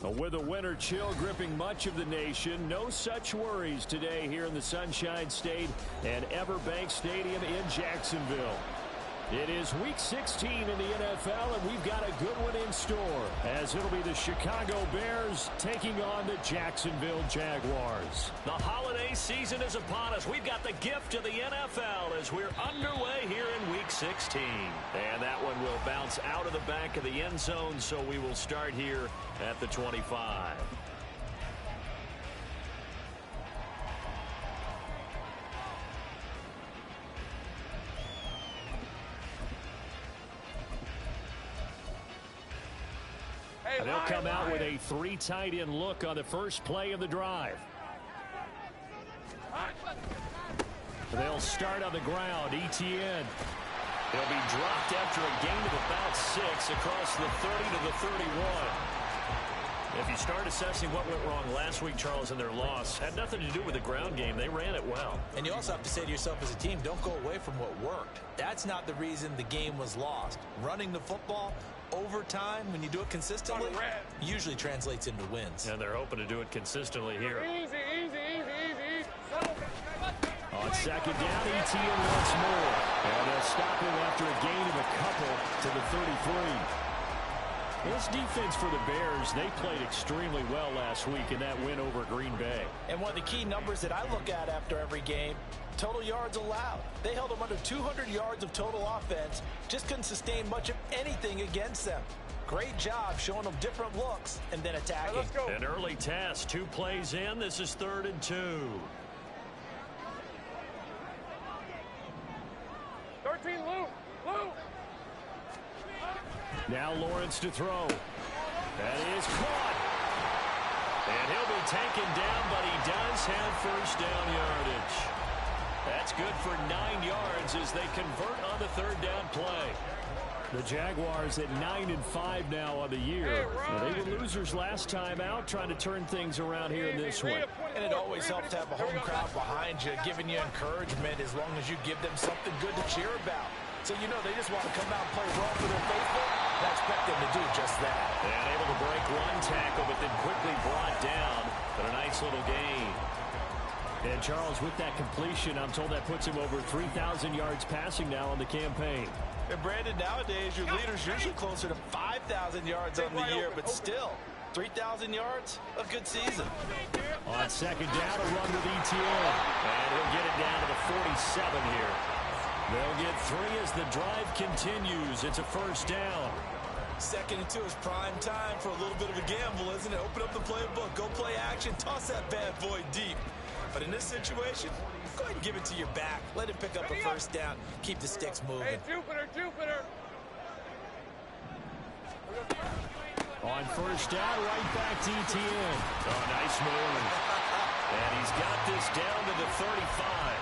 With a winter chill gripping much of the nation, no such worries today here in the Sunshine State and Everbank Stadium in Jacksonville. It is Week 16 in the NFL, and we've got a good one in store, as it'll be the Chicago Bears taking on the Jacksonville Jaguars. The holiday season is upon us. We've got the gift of the NFL as we're underway here in Week 16. And that one will bounce out of the back of the end zone, so we will start here at the 25. They'll come out with a 3 tight end look on the first play of the drive. They'll start on the ground. ETN. He'll be dropped after a gain of about 6 across the 30 to the 31. If you start assessing what went wrong last week, Charles, in their loss, had nothing to do with the ground game. They ran it well. And you also have to say to yourself as a team, don't go away from what worked. That's not the reason the game was lost. Running the football over time, when you do it consistently, usually translates into wins. And they're hoping to do it consistently here. Easy. On second down, ETN once more. And they'll stop him after a gain of a couple to the 33. This defense for the Bears, they played extremely well last week in that win over Green Bay. And one of the key numbers that I look at after every game, total yards allowed. They held them under 200 yards of total offense, just couldn't sustain much of anything against them. Great job showing them different looks and then attacking. Let's go. An early test, 2 plays in. This is 3rd and 2. 13, Lou. Now Lawrence to throw. That is caught. And he'll be taken down, but he does have first down yardage. That's good for 9 yards as they convert on the 3rd down play. The Jaguars at 9-5 now on the year. They were losers last time out, trying to turn things around here in this one. And it always helps to have a home crowd behind you, giving you encouragement as long as you give them something good to cheer about. So you know they just want to come out and play well for their faithful. And I expect them to do just that. And able to break 1 tackle, but then quickly brought down. But a nice little gain. And Charles, with that completion, I'm told that puts him over 3,000 yards passing now on the campaign. And Brandon, nowadays your leader's usually closer to 5,000 yards on the year, but still, 3,000 yards, a good season. On second down, a run with ETN. And he'll get it down to the 47 here. They'll get 3 as the drive continues. It's a first down. 2nd and 2 is prime time for a little bit of a gamble, isn't it? Open up the playbook, go play action, toss that bad boy deep. But in this situation, go ahead and give it to your back. Let him pick up a first down. Keep the sticks moving. Hey, Jupiter. On first down, right back to ETN. Oh, nice move. And he's got this down to the 35.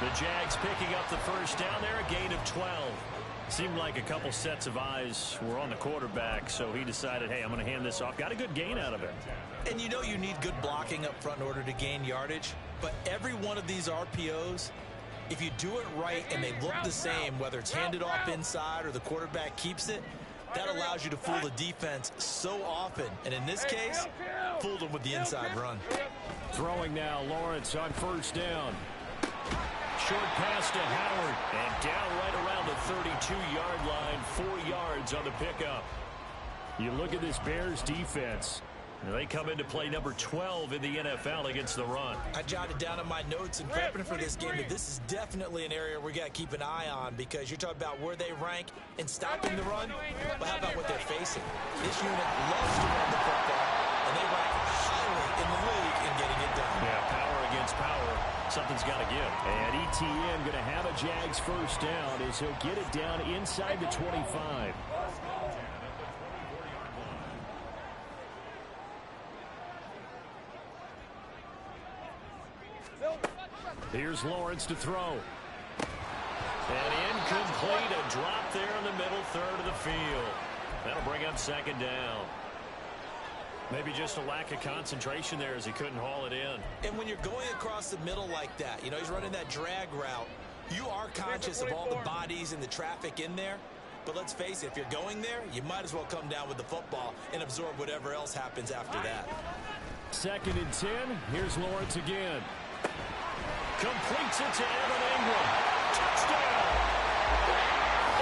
The Jags picking up the first down there, a gain of 12. Seemed like a couple sets of eyes were on the quarterback, so he decided, hey, I'm going to hand this off. Got a good gain out of it. And you know you need good blocking up front in order to gain yardage, but every one of these RPOs, if you do it right and they look the same, whether it's handed off inside or the quarterback keeps it, that allows you to fool the defense so often. And in this case, fooled them with the inside run. Throwing now, Lawrence on first down. Short pass to Howard, and down right around the 32-yard line, 4 yards on the pickup. You look at this Bears defense. They come into play number 12 in the NFL against the run. I jotted down in my notes and prepping for this game that this is definitely an area we got to keep an eye on because you're talking about where they rank in stopping the run. But how about what they're facing? This unit loves to run the football, and they rank highly in the league in getting it done. Yeah, power against power. Something's got to give. And ETN going to have a Jags first down as he'll get it down inside the 25. Here's Lawrence to throw. And incomplete, a drop there in the middle third of the field. That'll bring up second down. Maybe just a lack of concentration there as he couldn't haul it in. And when you're going across the middle like that, you know, he's running that drag route, you are conscious of all the bodies and the traffic in there. But let's face it, if you're going there, you might as well come down with the football and absorb whatever else happens after that. 2nd and 10. Here's Lawrence again. Completes it to Evan Ingram. Touchdown!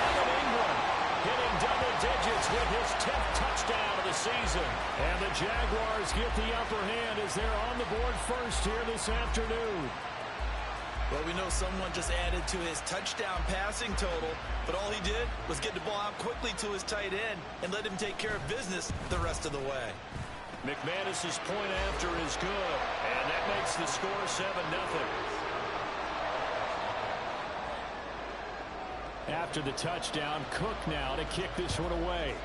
Evan Ingram hitting double digits with his 10th touchdown of the season. And the Jaguars get the upper hand as they're on the board first here this afternoon. Well, we know someone just added to his touchdown passing total, but all he did was get the ball out quickly to his tight end and let him take care of business the rest of the way. McManus's point after is good, and that makes the score 7-0. After the touchdown, Cook now to kick this one away.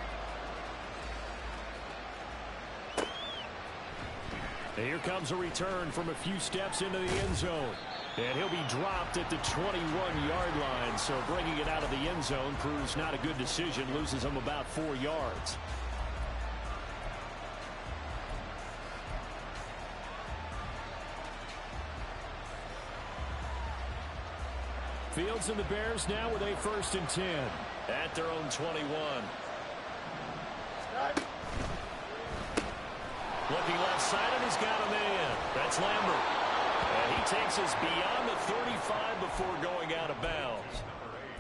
And here comes a return from a few steps into the end zone. And he'll be dropped at the 21-yard line, so bringing it out of the end zone proves not a good decision, loses him about 4 yards. Fields and the Bears now with a 1st and 10 at their own 21. Looking left side, and he's got a man. That's Lambert. And he takes us beyond the 35 before going out of bounds.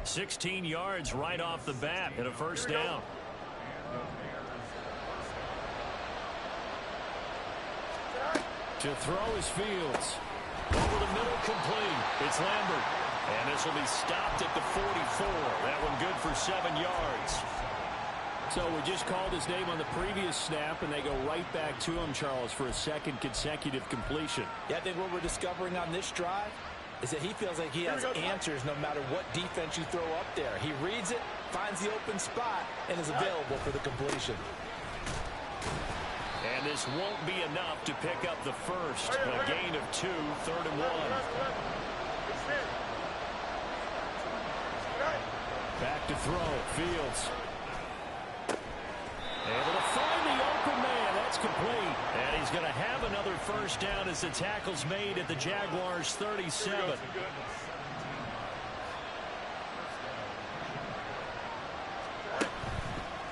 16 yards right off the bat and a 1st down. To throw is Fields. Over the middle, complete. It's Lambert. And this will be stopped at the 44. That one good for 7 yards. So we just called his name on the previous snap, and they go right back to him, Charles, for a 2nd consecutive completion. Yeah, I think what we're discovering on this drive is that he feels like he has answers no matter what defense you throw up there. He reads it, finds the open spot, and is available for the completion. And this won't be enough to pick up the first. A gain of 2, 3rd and 1. Back to throw. Fields. Able to find the open man. That's complete. And he's going to have another 1st down as the tackle's made at the Jaguars' 37.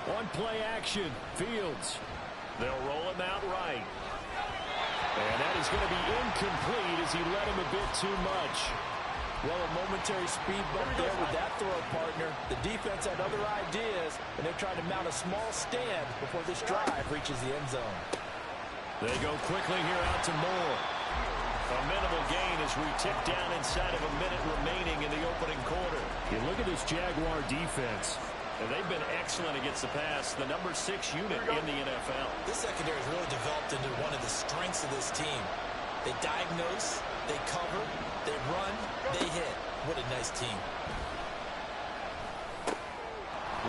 One play action. Fields. They'll roll him out right. And that is going to be incomplete as he led him a bit too much. Well, a momentary speed bump there with that throw, partner. The defense had other ideas, and they're trying to mount a small stand before this drive reaches the end zone. They go quickly here out to Moore. A minimal gain as we tick down inside of a minute remaining in the opening quarter. You look at this Jaguar defense, and they've been excellent against the pass, the number 6 unit in the NFL. This secondary has really developed into one of the strengths of this team. They diagnose, they cover, they run, they hit. What a nice team.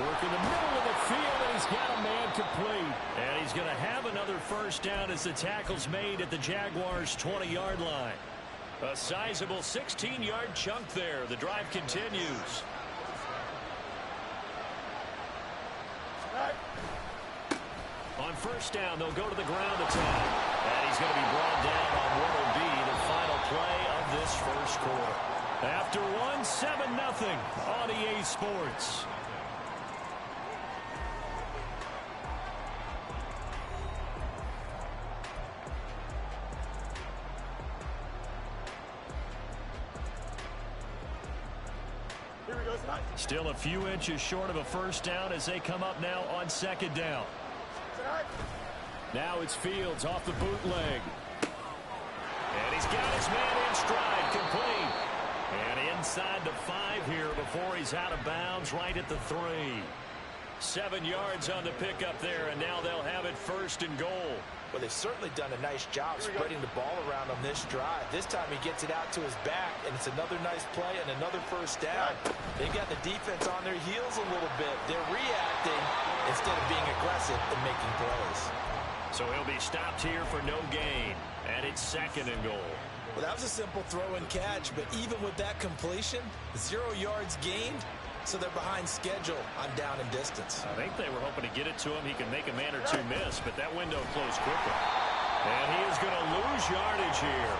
Work in the middle of the field, and he's got a man complete. And he's going to have another 1st down as the tackle's made at the Jaguars' 20-yard line. A sizable 16-yard chunk there. The drive continues. On 1st down, they'll go to the ground attack. And he's going to be brought down on what will be the final play of this 1st quarter. After 7-0 on EA Sports. Still a few inches short of a 1st down as they come up now on 2nd down. Now it's Fields off the bootleg. And he's got his man in stride, complete. And inside the 5 here before he's out of bounds right at the 3. 7 yards on the pickup there, and now they'll have it 1st and goal. Well, they've certainly done a nice job spreading the ball around on this drive. This time he gets it out to his back, and it's another nice play and another 1st down. They've got the defense on their heels a little bit. They're reacting instead of being aggressive and making plays. So he'll be stopped here for no gain, and it's 2nd and goal. Well, that was a simple throw and catch, but even with that completion, 0 yards gained, so they're behind schedule on down and distance. I think they were hoping to get it to him. He could make a man or 2 miss, but that window closed quickly. And he is going to lose yardage here.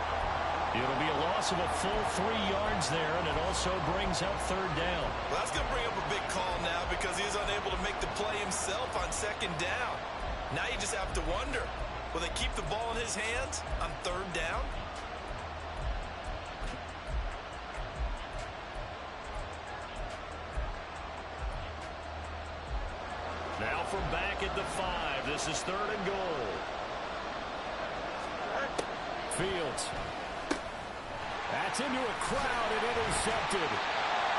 It'll be a loss of a full 3 yards there, and it also brings up third down. Well, that's going to bring up a big call now because he is unable to make the play himself on second down. Now you just have to wonder, will they keep the ball in his hands on third down? Now from back at the 5, this is third and goal. Fields. That's into a crowd and intercepted.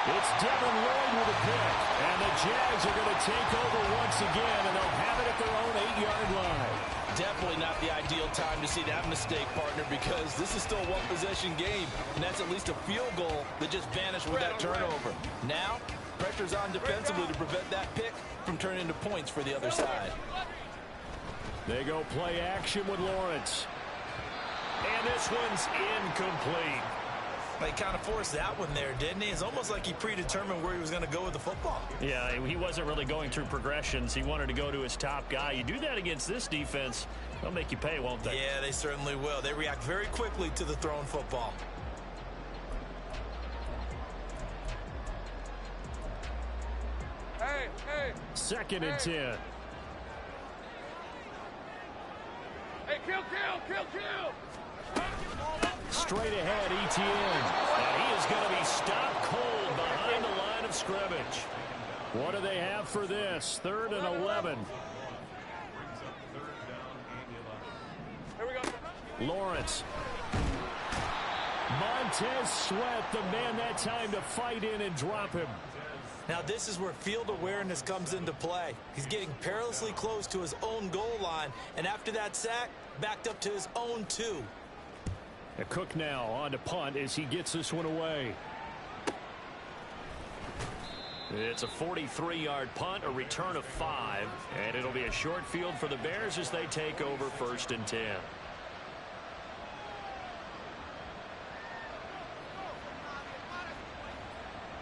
It's Devin Lloyd with a pick. And the Jags are going to take over once again, and they'll have it at their own 8-yard line. Definitely not the ideal time to see that mistake, partner, because this is still a one-possession game, and that's at least a field goal that just vanished with that turnover. Now, pressure's on defensively to prevent that pick from turning into points for the other side. They go play action with Lawrence. And this one's incomplete. He kind of forced that one there, didn't he? It's almost like he predetermined where he was going to go with the football. Yeah, he wasn't really going through progressions. He wanted to go to his top guy. You do that against this defense, they'll make you pay, won't they? Yeah, they certainly will. They react very quickly to the thrown football. Hey. Second and 10. Hey, kill. Straight ahead, ETN. And he is going to be stopped cold behind the line of scrimmage. What do they have for this? 3rd and 11. Here we go. Lawrence. Montez Sweat, the man that time to fight in and drop him. Now this is where field awareness comes into play. He's getting perilously close to his own goal line, and after that sack, backed up to his own 2. Cook now on to punt as he gets this one away. It's a 43-yard punt, a return of 5, and it'll be a short field for the Bears as they take over 1st and 10.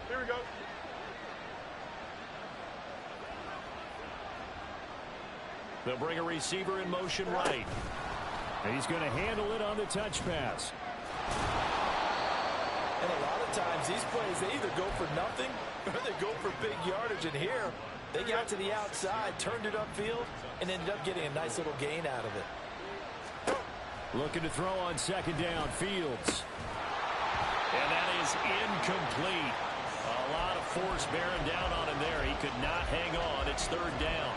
Here we go. They'll bring a receiver in motion right. And he's going to handle it on the touch pass. And a lot of times these plays, they either go for nothing or they go for big yardage. And here, they got to the outside, turned it upfield, and ended up getting a nice little gain out of it. Looking to throw on second down, Fields. And that is incomplete. A lot of force bearing down on him there. He could not hang on. It's 3rd down.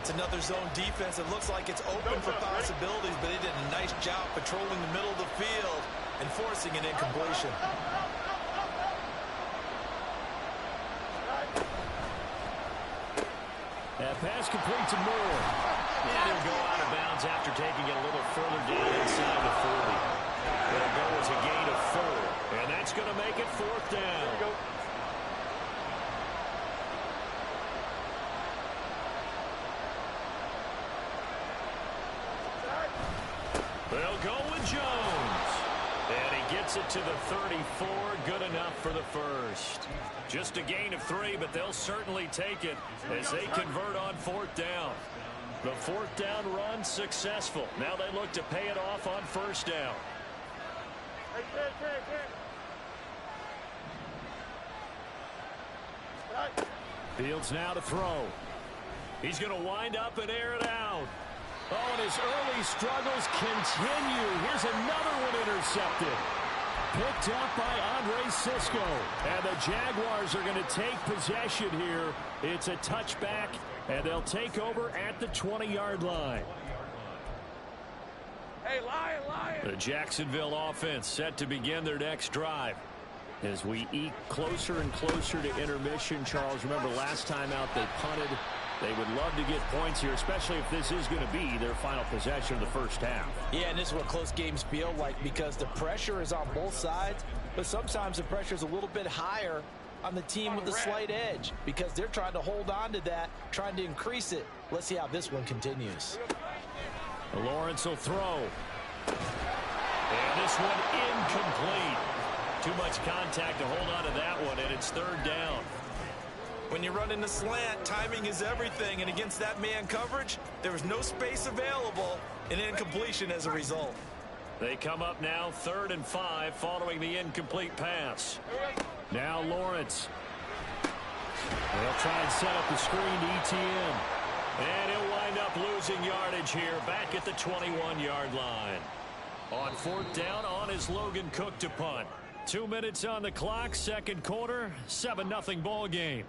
It's another zone defense. It looks like it's open for possibilities, but they did a nice job patrolling the middle of the field and forcing an incompletion. That pass complete to Moore. And he'll go out of bounds after taking it a little further down inside the 40. It'll go as a gain of 4. And that's going to make it 4th down. They'll go with Jones. And he gets it to the 34. Good enough for the first. Just a gain of 3, but they'll certainly take it as they convert on 4th down. The 4th down run successful. Now they look to pay it off on 1st down. Fields now to throw. He's going to wind up and air it out. Oh, and his early struggles continue. Here's another one intercepted. Picked up by Andre Cisco. And the Jaguars are going to take possession here. It's a touchback, and they'll take over at the 20-yard line. Hey, Lion. The Jacksonville offense set to begin their next drive. As we eke closer and closer to intermission, Charles, remember last time out they punted. They would love to get points here, especially if this is going to be their final possession of the first half. Yeah, and this is what close games feel like because the pressure is on both sides, but sometimes the pressure is a little bit higher on the team with the slight edge because they're trying to hold on to that, trying to increase it. Let's see how this one continues. Lawrence will throw. And this one incomplete. Too much contact to hold on to that one, and it's 3rd down. When you run in the slant, timing is everything, and against that man coverage, there was no space available, and incompletion as a result. They come up now 3rd and 5 following the incomplete pass. Now Lawrence. They'll try and set up the screen to ETN. And he'll wind up losing yardage here back at the 21-yard line. On 4th down, on is Logan Cook to punt. 2 minutes on the clock, second quarter, 7-0 ball game.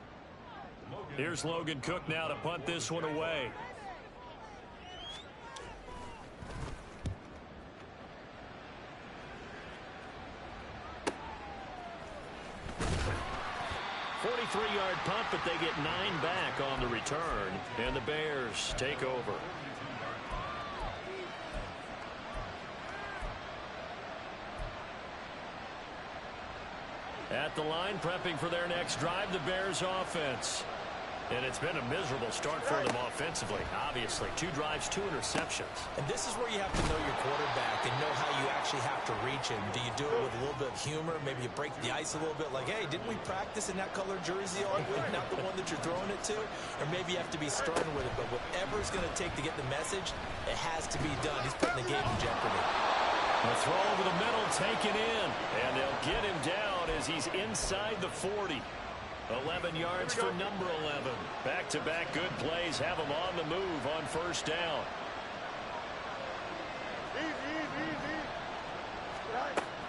Here's Logan Cook now to punt this one away. Yard punt, but they get 9 back on the return, and the Bears take over. At the line, prepping for their next drive, the Bears offense. And it's been a miserable start for them offensively, obviously. 2 drives, 2 interceptions. And this is where you have to know your quarterback and know how you actually have to reach him. Do you do it with a little bit of humor? Maybe you break the ice a little bit like, hey, didn't we practice in that color jersey all week, not the one that you're throwing it to? Or maybe you have to be stern with it. But whatever it's going to take to get the message, it has to be done. He's putting the game in jeopardy. A throw over the middle, taken in. And they'll get him down as he's inside the 40. 11 yards for number 11. Back-to-back good plays have him on the move on 1st down.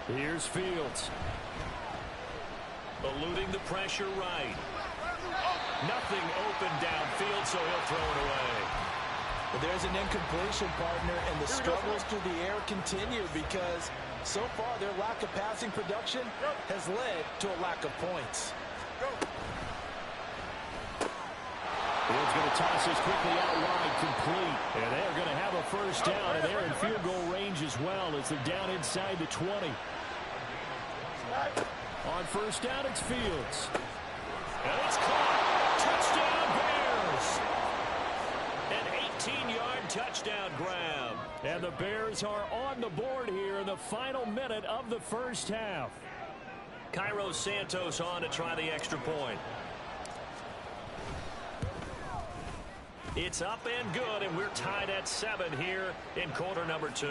Here's Fields. Eluding the pressure right. Nothing open downfield, so he'll throw it away. Well, there's an incompletion, partner, and the struggles through the air continue because so far their lack of passing production has led to a lack of points. Fields going to toss this quickly out wide, complete. And they're going to have a 1st down, and they're in field goal range as well as they're down inside the 20. On 1st down, it's Fields. And it's caught. Touchdown, Bears. An 18-yard touchdown grab. And the Bears are on the board here in the final minute of the 1st half. Cairo Santos on to try the extra point. It's up and good, and we're tied at 7 here in quarter number 2.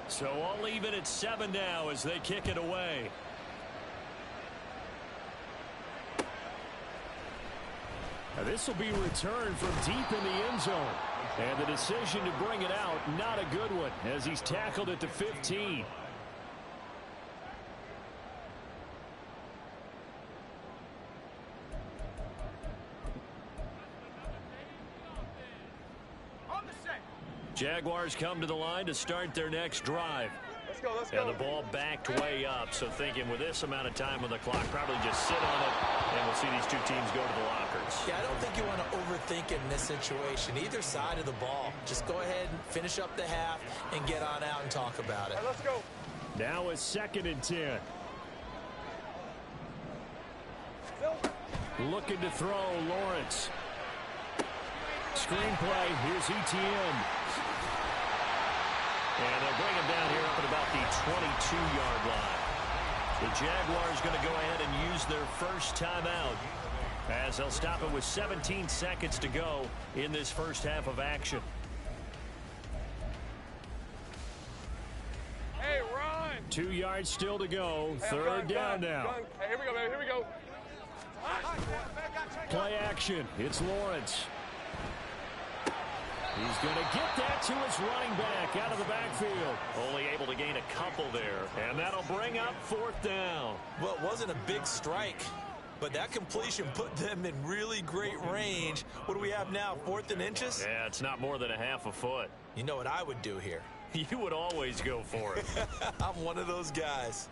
So all even at 7 now as they kick it away. Now this will be returned from deep in the end zone. And the decision to bring it out, not a good one, as he's tackled at the 15. Jaguars come to the line to start their next drive. Let's go. And the ball backed way up, so thinking with this amount of time on the clock, probably just sit on it, and we'll see these 2 teams go to the lockers. Yeah, I don't think you want to overthink it in this situation. Either side of the ball. Just go ahead and finish up the half and get on out and talk about it. All right, let's go. Now it's 2nd and 10. Looking to throw, Lawrence. Screenplay, here's ETN. And they'll bring him down here up at about the 22-yard line. The Jaguars going to go ahead and use their first timeout as they'll stop it with 17 seconds to go in this first half of action. Hey, run! 2 yards still to go. Hey, 3rd down now. Hey, here we go, baby. Here we go. Play action. It's Lawrence. He's going to get that to his running back out of the backfield. Only able to gain a couple there. And that'll bring up 4th down. Well, it wasn't a big strike, but that completion put them in really great range. What do we have now, 4th and inches? Yeah, it's not more than a half a foot. You know what I would do here? You would always go for it. I'm one of those guys.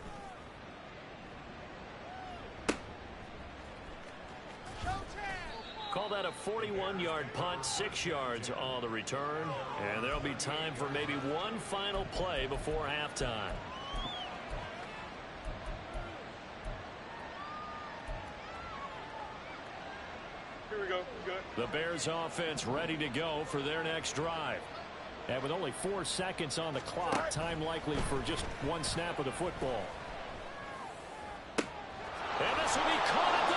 Call that a 41-yard punt, 6 yards on the return. And there'll be time for maybe one final play before halftime. Here we go. Good. The Bears offense ready to go for their next drive. And with only 4 seconds on the clock, time likely for just one snap of the football. And this will be caught at the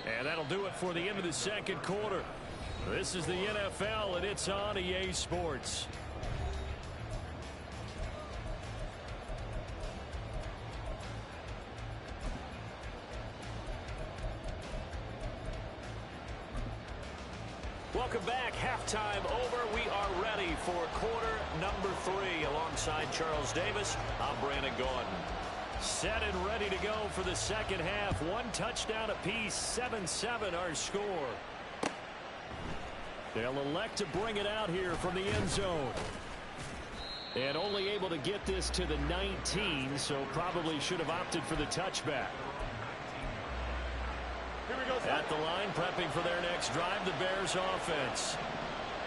30. And that'll do it for the end of the second quarter. This is the NFL, and it's on EA Sports. Welcome back. Halftime over. We are ready for quarter number 3. Alongside Charles Davis, I'm Brandon Gordon. Set and ready to go for the second half. 1 touchdown apiece. 7-7 our score. They'll elect to bring it out here from the end zone. And only able to get this to the 19, so probably should have opted for the touchback. Here we go, at the line, prepping for their next drive, the Bears offense.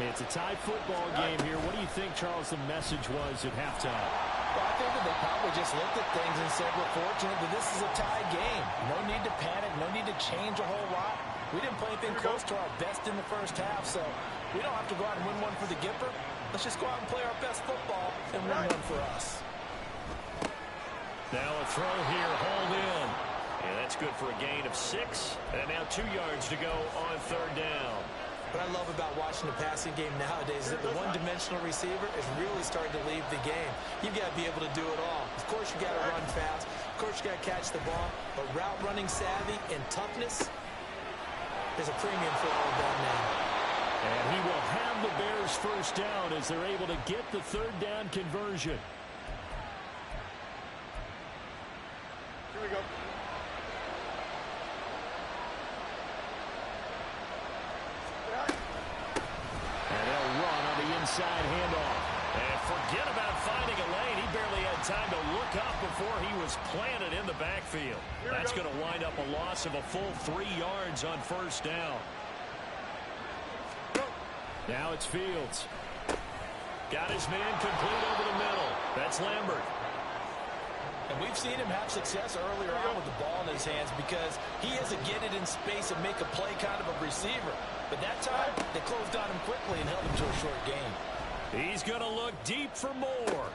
It's a tie football game here. What do you think, Charles, the message was at halftime? Well, I think that they probably just looked at things and said, we're fortunate that this is a tie game. No need to panic, no need to change a whole lot. We didn't play anything close to our best in the first half, so we don't have to go out and win one for the Gipper. Let's just go out and play our best football and win one for us. Now a throw here, hauled in. And that's good for a gain of 6. And now 2 yards to go on 3rd down. What I love about watching the passing game nowadays is that the one-dimensional receiver is really starting to leave the game. You've got to be able to do it all. Of course, you got to run fast. Of course, you got to catch the ball. But route running savvy and toughness, there's a premium for all of that now. And he will have the Bears first down as they're able to get the 3rd down conversion. Here we go. And they'll run on the inside handoff. And forget about finding a lane. He barely had time to look up before he was planted in the backfield. That's going to wind up a loss of a full 3 yards on 1st down. Now it's Fields. Got his man complete over the middle. That's Lambert. And we've seen him have success earlier on with the ball in his hands because he is a get it in space and make a play kind of a receiver. But that time, they closed on him quickly and held him to a short gain. He's going to look deep for more.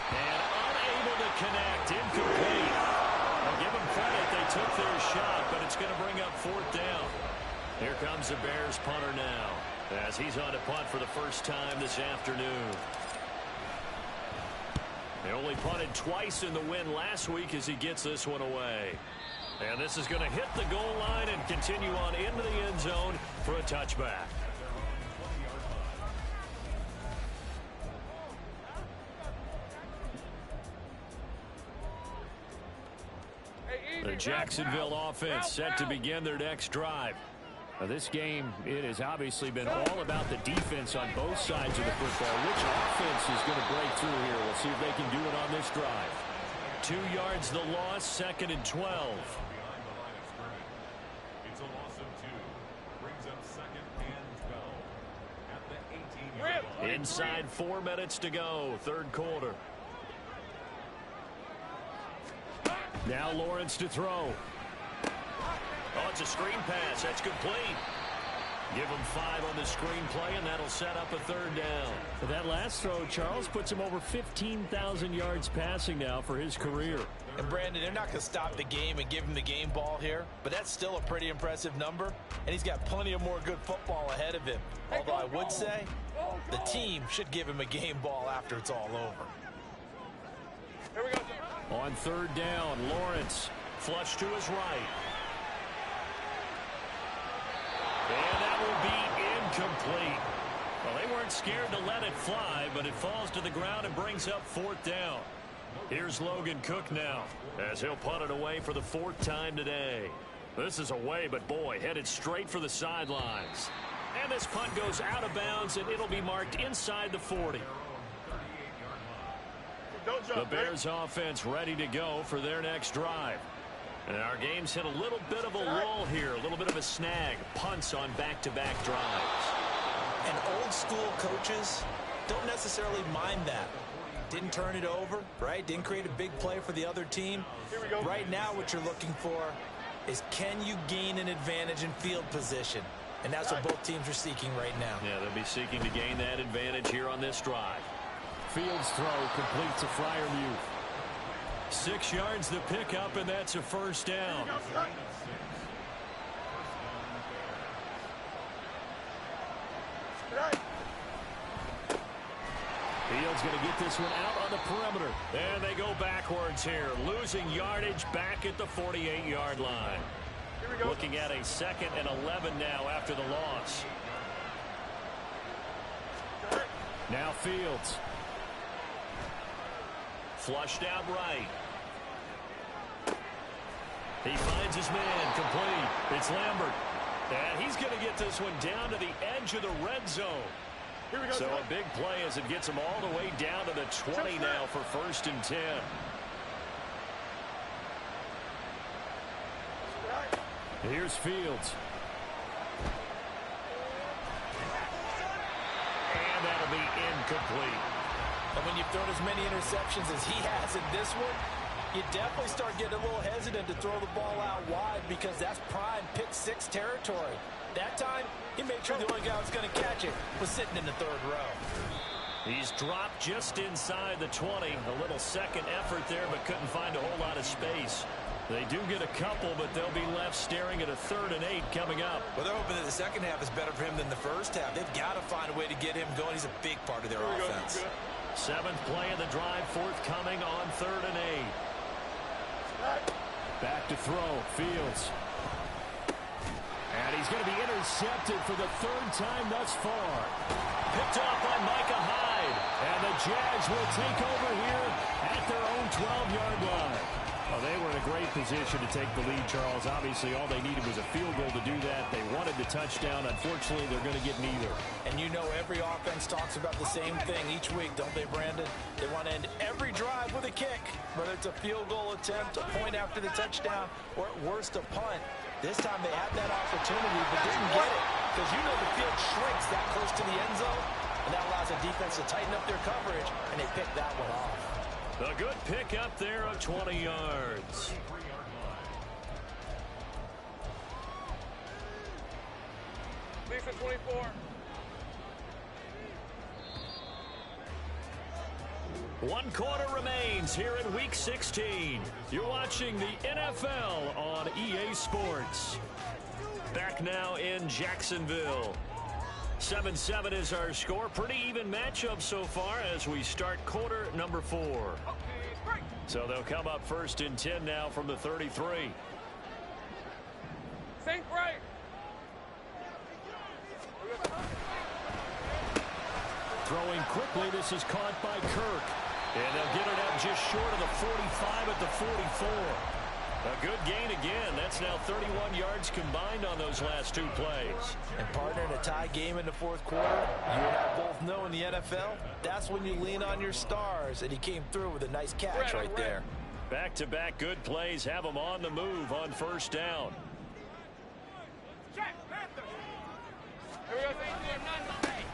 And unable to connect. Incomplete. I'll give them credit. They took their shot, but it's going to bring up 4th down. Here comes the Bears punter now, as he's on to punt for the first time this afternoon. They only punted twice in the win last week as he gets this one away. And this is going to hit the goal line and continue on into the end zone for a touchback. The Jacksonville offense set to begin their next drive. Now this game, it has obviously been all about the defense on both sides of the football. Which offense is going to break through here? We'll see if they can do it on this drive. 2 yards the loss, 2nd and 12. It's a loss of 2. Brings up 2nd and 12 at the 18-yard line. Inside 4 minutes to go, 3rd quarter. Now Lawrence to throw. Oh, it's a screen pass. That's complete. Give him 5 on the screen play, and that'll set up a 3rd down. For that last throw, Charles puts him over 15,000 yards passing now for his career. And Brandon, they're not going to stop the game and give him the game ball here, but that's still a pretty impressive number, and he's got plenty of more good football ahead of him. Although I would say the team should give him a game ball after it's all over. Here we go. On 3rd down, Lawrence flush to his right. And that will be incomplete. Well, they weren't scared to let it fly, but it falls to the ground and brings up 4th down. Here's Logan Cook now, as he'll punt it away for the 4th time today. This is away, but boy, headed straight for the sidelines. And this punt goes out of bounds, and it'll be marked inside the 40. The Bears offense ready to go for their next drive. And our game's hit a little bit of a lull here, a little bit of a snag. Punts on back-to-back drives. And old school coaches don't necessarily mind that. Didn't turn it over, right? Didn't create a big play for the other team. Here we go. Right now, what you're looking for is, can you gain an advantage in field position? And that's what both teams are seeking right now. Yeah, they'll be seeking to gain that advantage here on this drive. Fields throw completes a Freiermuth. 6 yards the pickup, and that's a first down. Fields going to get this one out on the perimeter. And they go backwards here, losing yardage back at the 48-yard line. Here we go. Looking at a 2nd and 11 now after the loss. Now Fields. Flushed out right. He finds his man, complete. It's Lambert. And he's going to get this one down to the edge of the red zone. Here we go. So a big play as it gets him all the way down to the 20 now for 1st and 10. Here's Fields. And that'll be incomplete. And when you've thrown as many interceptions as he has in this one, you definitely start getting a little hesitant to throw the ball out wide, because that's prime pick 6 territory. That time, he made sure the only guy who was going to catch it was sitting in the 3rd row. He's dropped just inside the 20. A little second effort there, but couldn't find a whole lot of space. They do get a couple, but they'll be left staring at a 3rd and 8 coming up. Well, they're hoping that the second half is better for him than the first half. They've got to find a way to get him going. He's a big part of their offense. 7th play of the drive, forthcoming on 3rd and 8. Back to throw. Fields. And he's going to be intercepted for the 3rd time thus far. Picked off by Micah Hyde. And the Jags will take over here at their own 12-yard line. Well, they were in a great position to take the lead, Charles. Obviously, all they needed was a field goal to do that. They wanted the touchdown. Unfortunately, they're going to get neither. And you know every offense talks about the same thing each week, don't they, Brandon? They want to end every drive with a kick, whether it's a field goal attempt, a point after the touchdown, or at worst, a punt. This time they had that opportunity, but didn't get it, because you know the field shrinks that close to the end zone, and that allows the defense to tighten up their coverage, and they picked that one off. A good pick up there of 20 yards. Lisa 24. One quarter remains here in Week 16. You're watching the NFL on EA Sports. Back now in Jacksonville. 7-7 is our score. Pretty even matchup so far as we start quarter number 4. So they'll come up 1st and 10 now from the 33. Sink right. Throwing quickly, this is caught by Kirk. And they'll get it up just short of the 45 at the 44. A good gain again. That's now 31 yards combined on those last 2 plays. And partner, in a tie game in the 4th quarter, you and I both know in the NFL, that's when you lean on your stars, and he came through with a nice catch right there. Back-to-back good plays have them on the move on 1st down.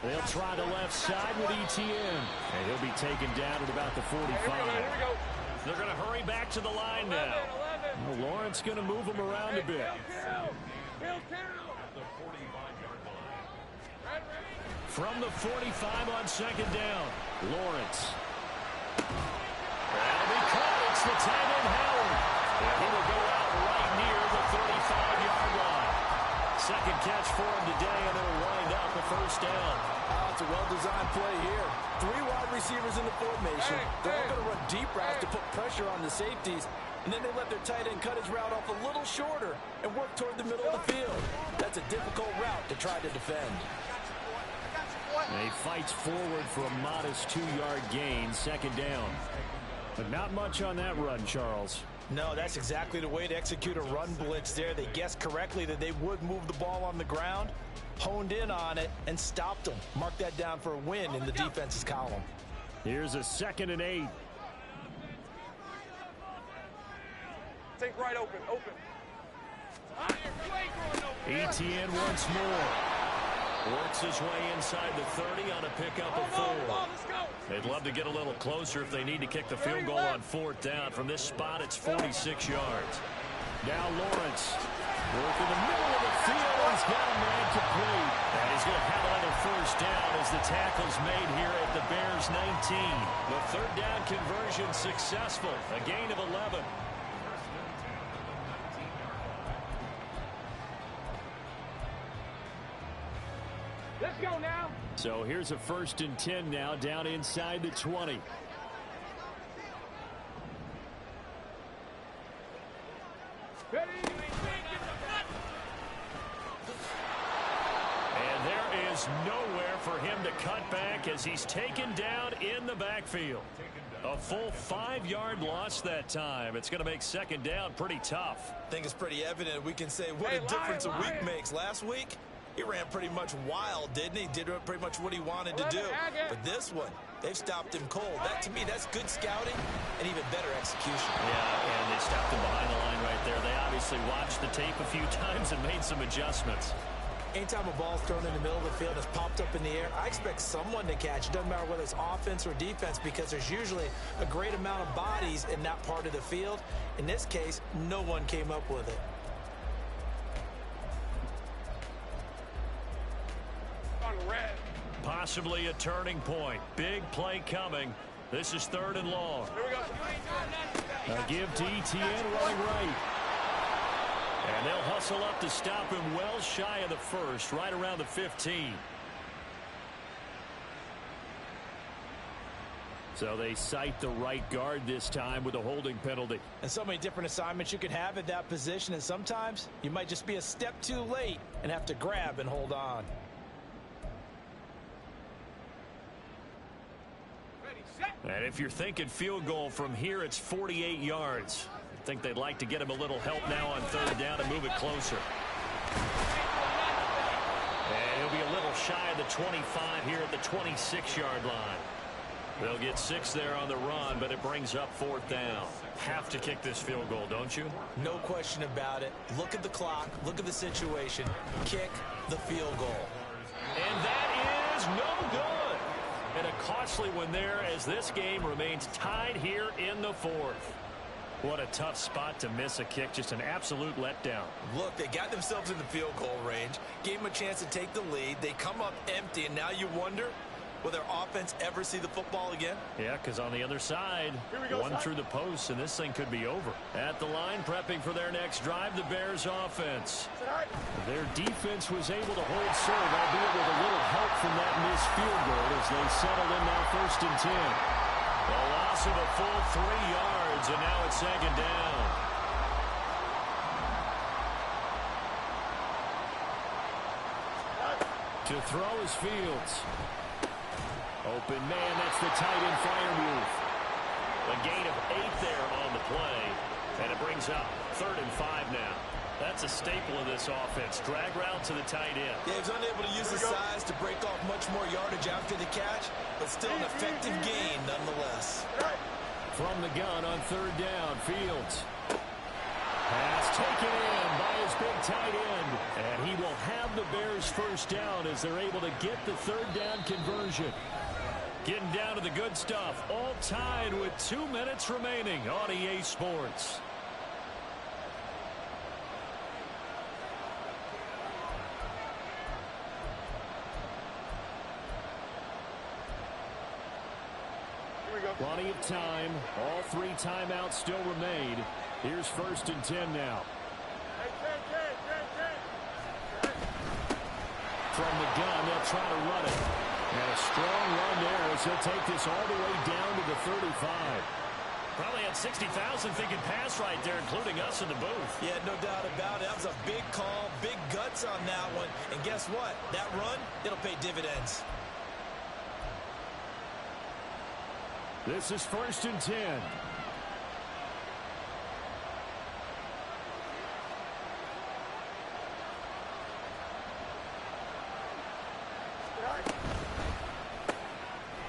They'll try the left side with ETN. And he'll be taken down at about the 45. Here we go. They're going to hurry back to the line now. Well, Lawrence going to move them around a bit. From the 45 on 2nd down, Lawrence. That'll be caught. It's the tight end, Howard. And he will go out right near the 35-yard line. Second catch for him today, and it'll wind up a 1st down. It's a well-designed play here. 3 wide receivers in the formation. They're all going to run deep routes to put pressure on the safeties, and then they let their tight end cut his route off a little shorter and work toward the middle of the field. That's a difficult route to try to defend. And he fights forward for a modest 2-yard gain, 2nd down. But not much on that run, Charles. No, that's exactly the way to execute a run blitz there. They guessed correctly that they would move the ball on the ground, honed in on it, and stopped them. Mark that down for a win in the defense's column. Here's a 2nd and 8. Take right open. ETN once more. Works his way inside the 30 on a pickup of 4. They'd love to get a little closer if they need to kick the field goal on 4th down. From this spot, it's 46 yards. Now Lawrence. Work in the middle of the field. He's got a man complete. And he's going to have another first down as the tackle's made here at the Bears 19. The 3rd down conversion successful. A gain of 11. Let's go now. So here's a 1st and 10 now, down inside the 20. Ready? And there is nowhere for him to cut back as he's taken down in the backfield. A full 5-yard loss that time. It's going to make 2nd down pretty tough. I think it's pretty evident. We can say what a difference a week makes. Last week, he ran pretty much wild, didn't he? Did pretty much what he wanted to do. But this one, they've stopped him cold. That, to me, that's good scouting and even better execution. Yeah, and they stopped him behind the line right there. They obviously watched the tape a few times and made some adjustments. Anytime a ball's thrown in the middle of the field and it's popped up in the air, I expect someone to catch. It doesn't matter whether it's offense or defense, because there's usually a great amount of bodies in that part of the field. In this case, no one came up with it. Possibly a turning point. Big play coming. This is 3rd and long. Here we go. A give to Etienne running right. And they'll hustle up to stop him well shy of the 1st, right around the 15. So they cite the right guard this time with a holding penalty. And so many different assignments you can have at that position, and sometimes you might just be a step too late and have to grab and hold on. And if you're thinking field goal from here, it's 48 yards. I think they'd like to get him a little help now on 3rd down and move it closer. And he'll be a little shy of the 25 here at the 26-yard line. They'll get 6 there on the run, but it brings up 4th down. Have to kick this field goal, don't you? No question about it. Look at the clock. Look at the situation. Kick the field goal. And that is no good. And a costly one there as this game remains tied here in the 4th. What a tough spot to miss a kick. Just an absolute letdown. Look, they got themselves in the field goal range, gave them a chance to take the lead. They come up empty, and now you wonder, will their offense ever see the football again? Yeah, because on the other side, one through the post, and this thing could be over. At the line, prepping for their next drive, the Bears offense. Their defense was able to hold serve, albeit with a little help from that missed field goal as they settled in now 1st and 10. A loss of a full 3 yards, and now it's 2nd down. To throw is Fields. Open man, that's the tight end Freiermuth. A gain of 8 there on the play, and it brings up 3rd and 5 now. That's a staple of this offense. Drag route to the tight end. Yeah, he was unable to use his size to break off much more yardage after the catch, but still an effective gain nonetheless. From the gun on 3rd down, Fields. Pass taken in by his big tight end. And he will have the Bears first down as they're able to get the 3rd down conversion. Getting down to the good stuff. All tied with 2 minutes remaining on EA Sports. Plenty of time. All 3 timeouts still remain. Here's 1st and 10 now. From the gun, they'll try to run it. And a strong run there as he'll take this all the way down to the 35. Probably had 60,000 thinking pass right there, including us in the booth. Yeah, no doubt about it. That was a big call, big guts on that one. And guess what? That run, it'll pay dividends. This is 1st and 10.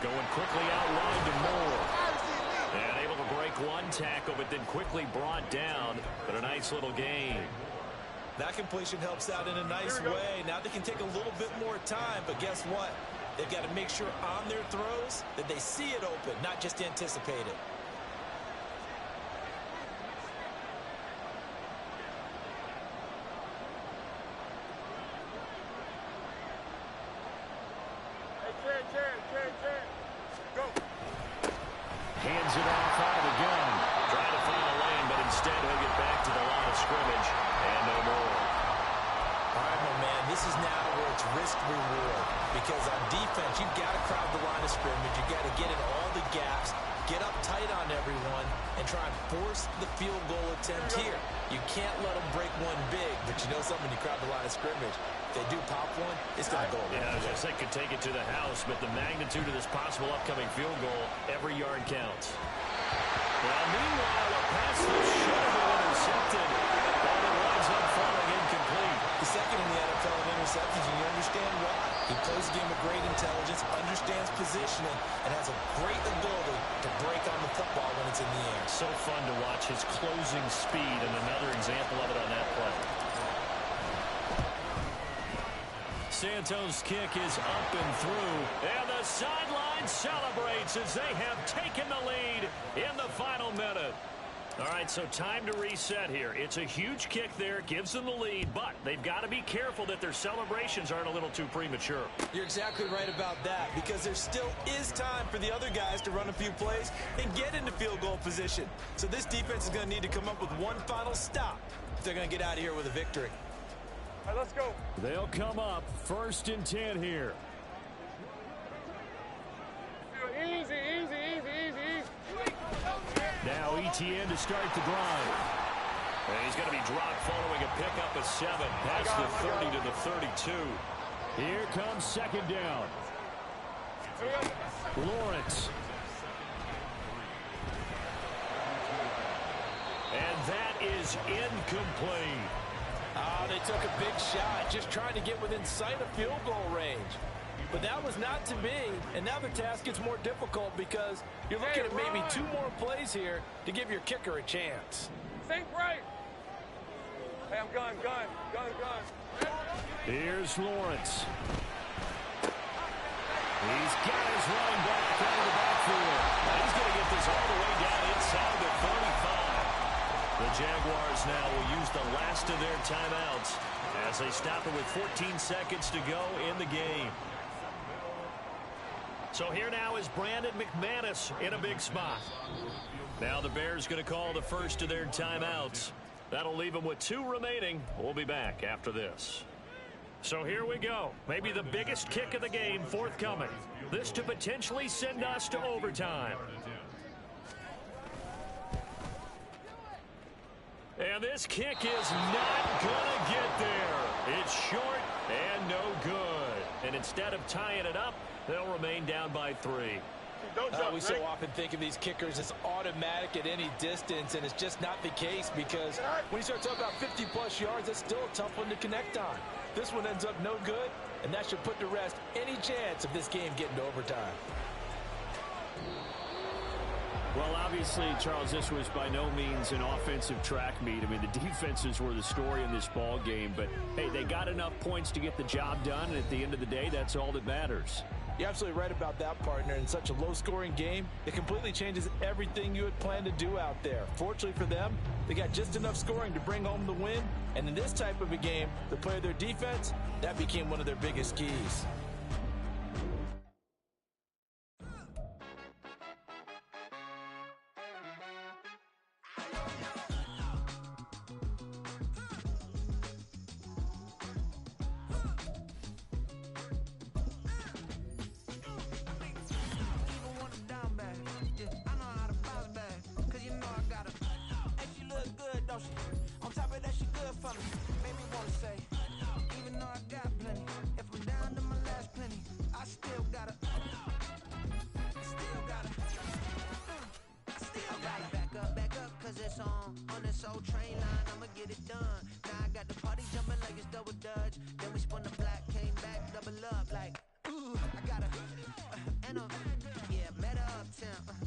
Going quickly out wide to Moore. And able to break one tackle, but then quickly brought down. But a nice little gain. That completion helps out in a nice way. Now they can take a little bit more time, but guess what? They've got to make sure on their throws that they see it open, not just anticipate it. Go. Hands it off out of the gun. Trying to find a lane, but instead he'll get back to the line of scrimmage. And no more. All right, my man, this is now where it's risk-reward. Because on defense, you've got to crowd the line of scrimmage. You've got to get in all the gaps, get up tight on everyone, and try and force the field goal attempt here. You can't let them break one big, but you know something, when you crowd the line of scrimmage, if they do pop one, it's going to go away. Yeah, I could take it to the house, but the magnitude of this possible upcoming field goal, every yard counts. Well, meanwhile, a pass that should have been intercepted, but it winds up falling incomplete. The second in the NFL in interceptions, and you understand why. He plays a game of great intelligence, understands positioning, and has a great ability to break on the football when it's in the air. So fun to watch his closing speed, and another example of it on that play. Santos' kick is up and through, and the sideline celebrates as they have taken the lead in the final minute. All right, so time to reset here. It's a huge kick there, gives them the lead, but they've got to be careful that their celebrations aren't a little too premature. You're exactly right about that, because there still is time for the other guys to run a few plays and get into field goal position. So this defense is going to need to come up with one final stop if they're going to get out of here with a victory. All right, let's go. They'll come up 1st and 10 here. Easy. Now ETN to start the drive. And he's going to be dropped following a pickup of 7 past the 30 to the 32. Here comes 2nd down. Lawrence. And that is incomplete. They took a big shot, just trying to get within sight of field goal range. But that was not to be, and now the task gets more difficult because you're looking at maybe 2 more plays here to give your kicker a chance. Think right. Hey, I'm gun. Here's Lawrence. He's got his running back out of the backfield. Now he's going to get this all the way down inside the 35. The Jaguars now will use the last of their timeouts as they stop it with 14 seconds to go in the game. So here now is Brandon McManus in a big spot. Now the Bears going to call the first of their timeouts. That'll leave them with 2 remaining. We'll be back after this. So here we go. Maybe the biggest kick of the game forthcoming. This to potentially send us to overtime. And this kick is not going to get there. It's short and no good. And instead of tying it up, they'll remain down by 3. We so often think of these kickers as automatic at any distance, and it's just not the case, because when you start talking about 50-plus yards, that's still a tough one to connect on. This one ends up no good, and that should put to rest any chance of this game getting to overtime. Well, obviously, Charles, this was by no means an offensive track meet. I mean, the defenses were the story in this ball game, but, hey, they got enough points to get the job done, and at the end of the day, that's all that matters. You're absolutely right about that, partner. In such a low-scoring game, it completely changes everything you had planned to do out there. Fortunately for them, they got just enough scoring to bring home the win, and in this type of a game, the play of their defense, that became one of their biggest keys.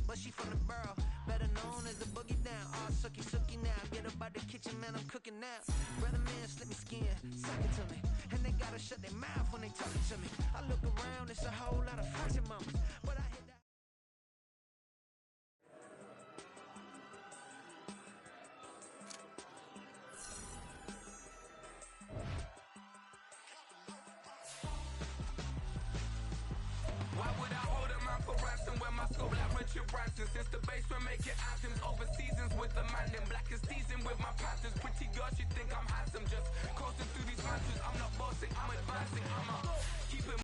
But she from the borough, better known as the boogie. now. All sucky now. Get up out the kitchen, man, I'm cooking now. Brother man, slip me skin, suck it to me. And they gotta shut their mouth when they talking to me. I look around, it's a whole lot of foxy mamas. But I hit that. Why would I hold a man for ransom when my scope like Richard Branson? Since the basement making anthems over seasons with the man in black is seasoned with my panthers. Pretty girls, you think I'm handsome, just coasting through these mountains. I'm not bossing, I'm advancing. I'm a keep it